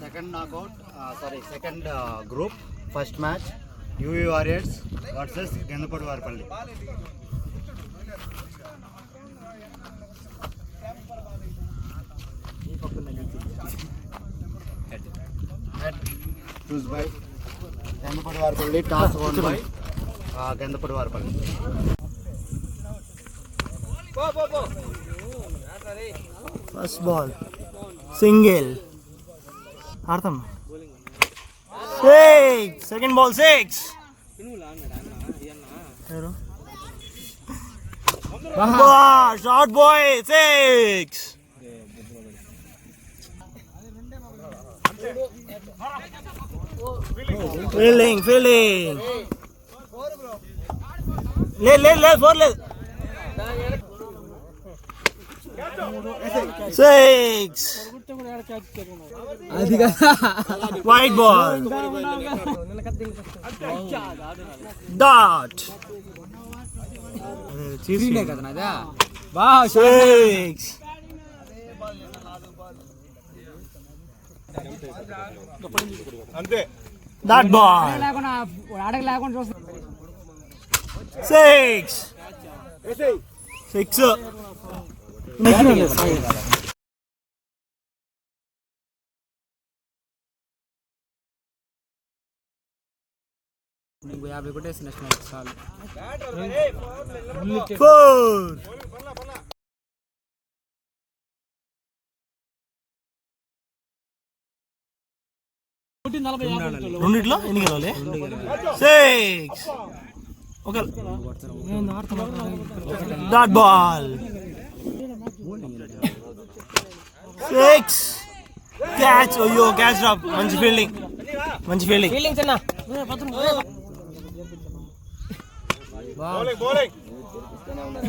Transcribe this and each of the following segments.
Second knockout second group first match UV warriors versus Gandapadi Varipalli. Choose by Gandapadi Varipalli, toss won by Gandapadi Varipalli. First ball single ఆడతాం. 6 second ball 6 short boy 6 fielding లేదు 4 లేదు 6 wide ball dot 6 dot ball 6 50 కొట్టేసిన చాలు. 4 రెండిట్లో ఎన్ని గెలవాలి? 6 okay dot ball 6 catch. అయ్యో catch drop. మంచి fielding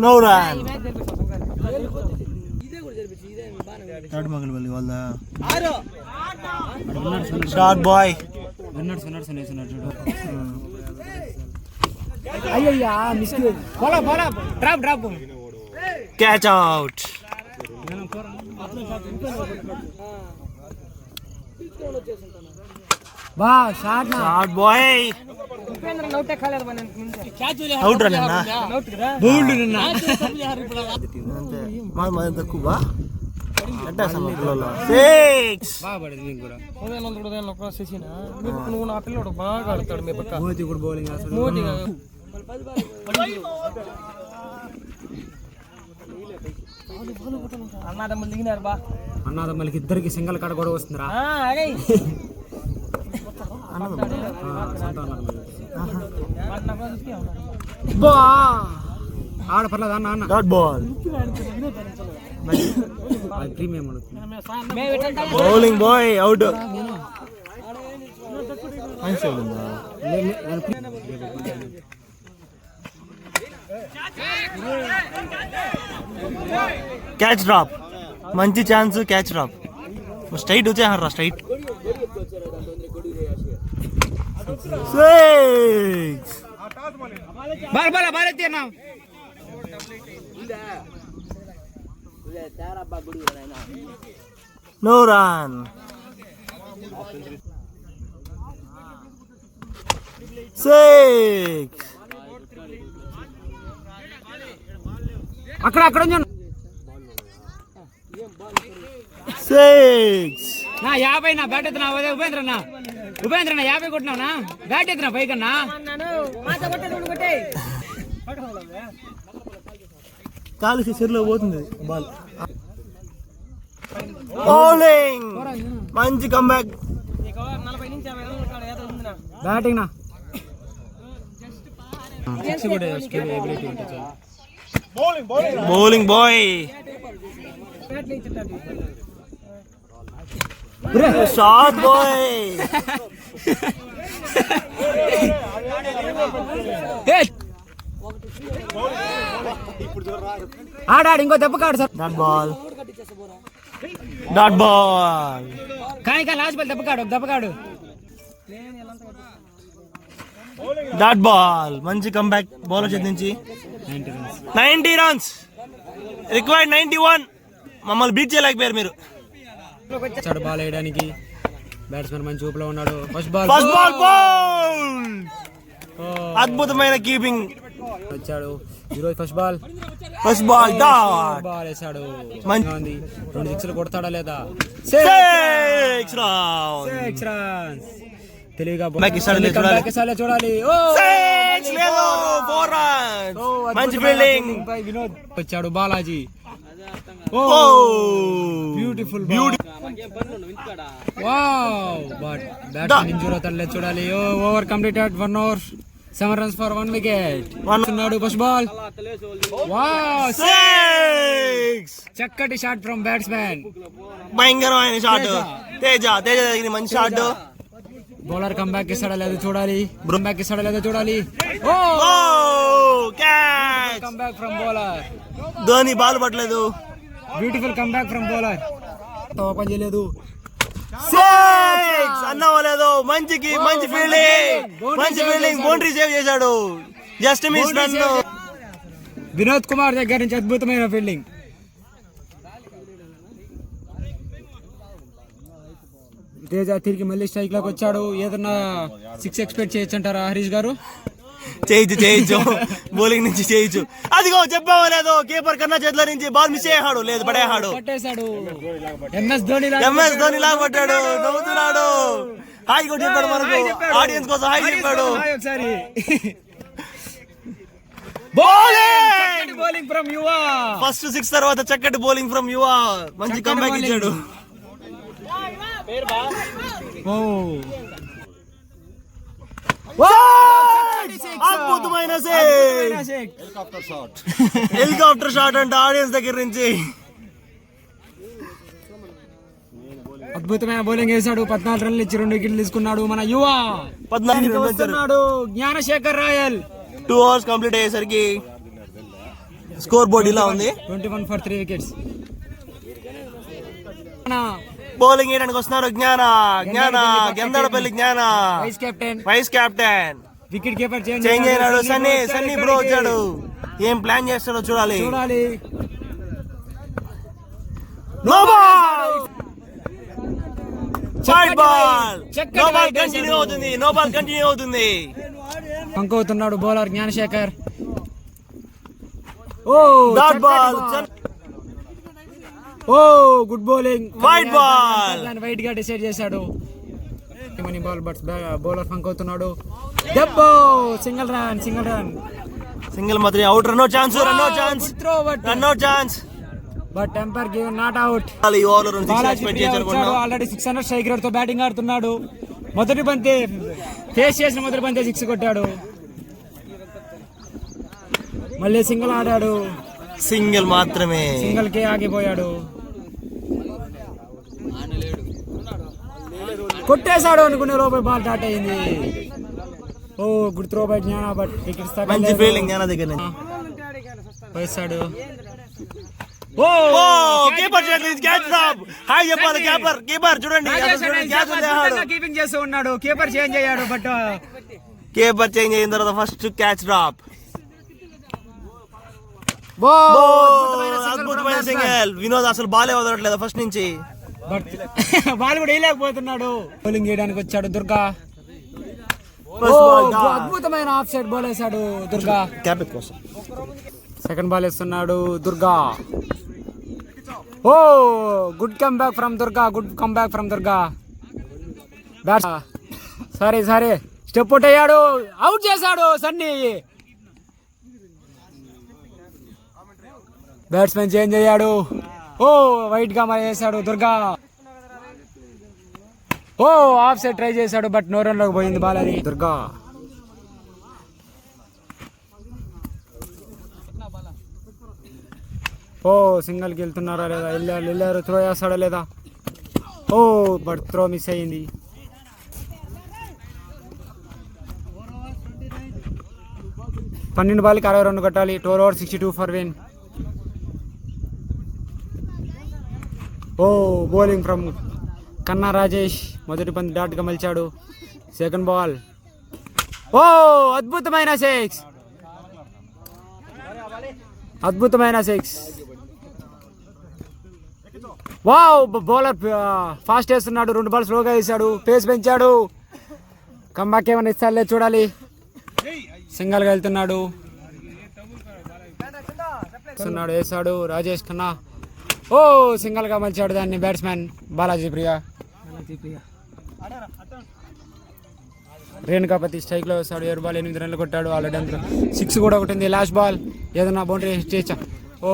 no run. Short boy catch out. Short boy out run అంతే తక్కువ. 6 నా పిల్లడు బాగా ఆడతాడు. మీ పక్క బౌలింగ్ అన్నదమ్ములు దిగినారు బా. అన్నదమ్ములకి ఇద్దరికి సింగల్ కాడ కూడా వస్తుందిరా. ఆడ పర్లేదు అన్న. Dot ball bowling boy out. Catch drop. మంచి ఛాన్స్. క్యాచ్ డ్రాప్ స్ట్రైట్ వచ్చేసారా స్ట్రైట్. 6 no run. 6 అక్కడ 6 నా 50 నా బ్యాట్ ఎత్తున్నా. ఉపేంద్ర 50 కొట్టినావునా? బ్యాట్ ఎత్తున్నా పైకన్నా. కాలు సిర్లో పోతుంది బాల్. బౌలింగ్ మంచి కంబ్యాక్. బ్యాటింగ్ నా బౌలింగ్ బాయ్ షార్ట్ బాయ్. ఆడాడు ఇంకో దెబ్బ కాడు సార్. డాట్ బాల్ కానీ లాస్ట్ బాల్ దెబ్బ కాడు. డాట్ బాల్ మంచి కంబ్యాక్. బౌలర్ చేతి నుంచి 90 రన్స్ రిక్వైర్డ్ 91. మమ్మల్ని బీట్ చేయలేకపోయారు మీరు. బాల్ వేయడానికి బ్యాట్స్మెన్ మంచి ఊపులో ఉన్నాడు. ఫస్ట్ బాల్ అద్భుతమైన కీపింగ్ వచ్చాడు ఈరోజు. ఫస్ట్ బాల్ డాట్ బాల్ వేసాడు. మంచి- ఉంది. 2 సిక్స్లు కొడతాడా లేదా? 6 రౌండ్ 6 రన్స్. తెలివిగా Comeback ఇస్తాడా లేదా చూడాలి. చూడాలి. 6 లేదు 4 రన్స్ మంచి ఫీల్డింగ్. వినోద్ వచ్చాడు. Balaji beautiful wow. But batsmen injure అవుతాడు చూడాలి. Over completed 1 over 7 runs for 1 wicket. ఉన్నాడు. ఫస్ట్ బాల్ వావ్ 6 చక్కటి షాట్ ఫ్రమ్ బ్యాట్స్మెన్. భయంకరమైన షాట్. తేజ దగ్గర మంచి షాట్. బౌలర్ కంబ్యాక్ ఇస్తాడా లేదో చూడాలి. బ్యాక్ ఇస్తాడా లేదో చూడాలి. Catch. Comeback from bowler. Dhoni ball పట్టలేదు. Beautiful comeback from bowler. Open చేయలేదు. 6 అన్నవలేదు. మంచి ఫీల్డింగ్ బౌండరీ సేవ్ చేశాడు. Just miss run. Vinod Kumar దగ్గర నుంచి అద్భుతమైన ఫీల్డింగ్. తేజ తిరిగి మళ్ళీ స్ట్రైక్ లోకి వచ్చాడు. ఏదన్నా 6 ఎక్స్పెక్ట్ చేయొచ్చు అంటారా హరీష్ గారు? చేయొచ్చు బౌలింగ్ నుంచి చేయొచ్చు. అదిగో చెప్పావా లేదో, కీపర్ కన్నా చేతిలో నుంచి బాల్ మిస్ అయ్యాడు. లేదు పడేసాడు. పట్టేశాడు. ఎంఎస్ ధోని లాగా పట్టాడు. నవ్వుతున్నాడు. హాయ్ కూడా చెప్పాడు మనకు. ఆడియన్స్ కోసం హాయ్ చెప్పాడు. ఒకసారి బౌలింగ్ ఫ్రమ్ యువ. ఫస్ట్ 6 తర్వాత చక్కటి బౌలింగ్ ఫ్రమ్ యువ. మంచి కంబ్యాక్ ఇచ్చాడు. అద్భుతమైన హెలికాప్టర్ షాట్ అంటే ఆడియన్స్ దగ్గర నుంచి. అద్భుతమైన బౌలింగ్ వేశాడు. 14 రన్లు ఇచ్చి 2 వికెట్లు తీసుకున్నాడు మన యువ. 14 వస్తున్నాడు జ్ఞానశేఖర్ రాయల్. 2 hours కంప్లీట్ అయ్యేసరికి స్కోర్ బోర్డ్ ఇలా ఉంది. 21 for 3 wickets. బౌలింగ్ వేయడానికి వస్తున్నారు జ్ఞాన గెందడపల్లి Gnana vice captain. Wicket keeper change అయినాడు. సన్నీ బ్రో వచ్చాడు. ఏం ప్లాన్ చేస్తాడో చూడాలి. నో బాల్ కంటిన్యూ అవుతుంది. పంకవుతున్నాడు bowler Gnanasekhar. Dot ball. Good bowling. Wide ball. Wide గా డిసైడ్ చేశాడు. మనీ బాల్ బట్ బౌలర్ పంకవుతున్నాడు. దెబ్బో సింగిల్ రన్. సింగిల్ మాత్రం out. Run out chance but umpire give not out. Already 600 strike rate తో batting ఆడుతున్నాడు. మొదటి బంతి 6 కొట్టాడు. మళ్ళీ సింగిల్ ఆడాడు. సింగిల్ మాత్రమే. సింగిల్ కే ఆగిపోయాడు. కొట్టేశాడు అనుకునే లోపల బాల్ డాట్ అయింది. గుడ్ త్రో బై జ్ఞాన బట్ వికెట్స్ మంచి ఫీల్డింగ్ జ్ఞాన దగ్గర నుంచి వేశాడు. Keeper catch drop. హాయ్ చెప్పాలి కీపర్ చూడండి. కీపింగ్ చేస్తూ ఉన్నాడు. కీపర్ చేంజ్ అయ్యాడు. బట్ కీపర్ చేంజ్ అయిన తర్వాత ఫస్ట్ క్యాచ్ డ్రాప్. అద్భుతమైన సింగిల్. వినోద్ అసలు బాలే వదలట్లేదు ఫస్ట్ నుంచి. బట్ బాల్ కూడా వేయలేకపోతున్నాడు. బౌలింగ్ చేయడానికి వచ్చాడు దుర్గా. అద్భుతమైన ఆఫ్ సైడ్ బాల్ వేశాడు దుర్గా. సెకండ్ బాల్ వేస్తున్నాడు Durga. Good comeback from Durga. Bats సరే స్టెప్ అవుట్ అయ్యాడు. అవుట్ చేశాడు సన్నీ. బ్యాట్స్మెన్ చేంజ్ అయ్యాడు. వైట్ గా మరి వేశాడు దుర్గా. ఆఫ్ సైడ్ ట్రై చేశాడు బట్ నో రన్ లోకి పోయింది బాల్. అది దుర్గా. సింగిల్కి వెళ్తున్నారా లేదా? వెళ్ళారు. త్రో చేస్తాడా లేదా? బట్ త్రో మిస్ అయ్యింది. పన్నెండు బాల్కి 60 రన్లు కొట్టాలి. 12 over 62 for win. Bowling from Kanna Rajesh. మొదటి బంతి డాట్గా మలిచాడు. Second ball. అద్భుతమైన సిక్స్. వావ్ బౌలర్ ఫాస్ట్ వేస్తున్నాడు, 2 బాల్ స్లోగా వేసాడు, పేస్ పెంచాడు. కంబ్యాక్ ఏమైనా ఇస్తాడులే చూడాలి. సింగల్గా వెళ్తున్నాడు, వేసాడు రాజేష్ ఖన్నా. ఓ సింగల్గా మలిచాడు దాన్ని బ్యాట్స్మెన్ బాలాజీ ప్రియా. రేణుకాపతి స్ట్రైక్లో వేస్తాడు, 7 బాల్ 8 రన్లు కొట్టాడు. ఆల్రెడీ అందులో 6 కూడా కొట్టింది. లాస్ట్ బాల్ ఏదన్నా బౌండరీ చేయొచ్చా? Oh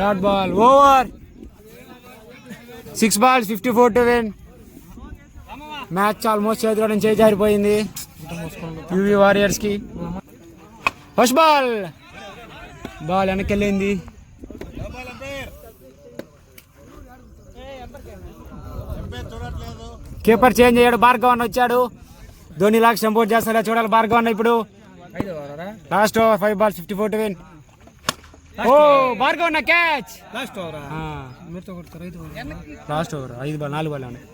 dot ball, over. 6 balls 54 to win. Match almost చేతిలో నుంచి జారిపోయింది యూవీ వారియర్స్ కి. ఫస్ట్ బాల్ వెనక్కి వెళ్ళింది. కీపర్ చేంజ్ అయ్యాడు, భార్గవ్ అన్న వచ్చాడు. ధోని లాగా సపోర్ట్ చేస్తాడా చూడాలి భార్గవ్ అన్న. ఇప్పుడు last over 5 balls 54 to win. Oh Bhargav అన్న catch. Last over 5 ball 4 ball ఉన్నాయి.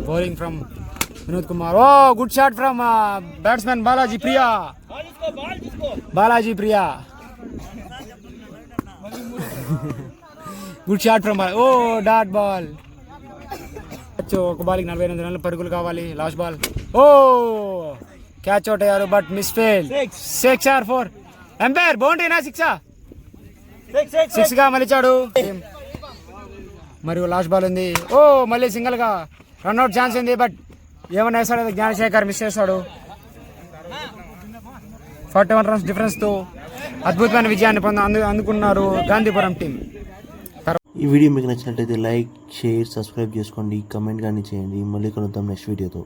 Bowling from Vinod Kumar. Oh good shot from batsman Balaji Priya. Good shot from oh dot ball. ఒక బాల్కి 48 రన్లు పరుగులు కావాలి. Last ball oh catch out అయ్యారు but miss fail. 6 or 4 umpire బౌండరీనా 6 గా మలిచాడు. మరియు లాస్ట్ బాల్ ఉంది. ఓ మళ్ళీ సింగిల్ గా రన్అట్ ఛాన్స్ ఉంది బట్ ఏమన్నా వేస్తాడు జ్ఞానశేఖర్, మిస్ చేస్తాడు. 41 runs డిఫరెన్స్ తో అద్భుతమైన విజయాన్ని అందుకున్నారు గాంధీపురం టీం. ఈ వీడియో మీకు నచ్చినట్లయితే లైక్, షేర్, సబ్స్క్రైబ్ చేసుకోండి, కమెంట్ కానీ చేయండి. మళ్ళీ కలుద్దాం నెక్స్ట్ వీడియోతో.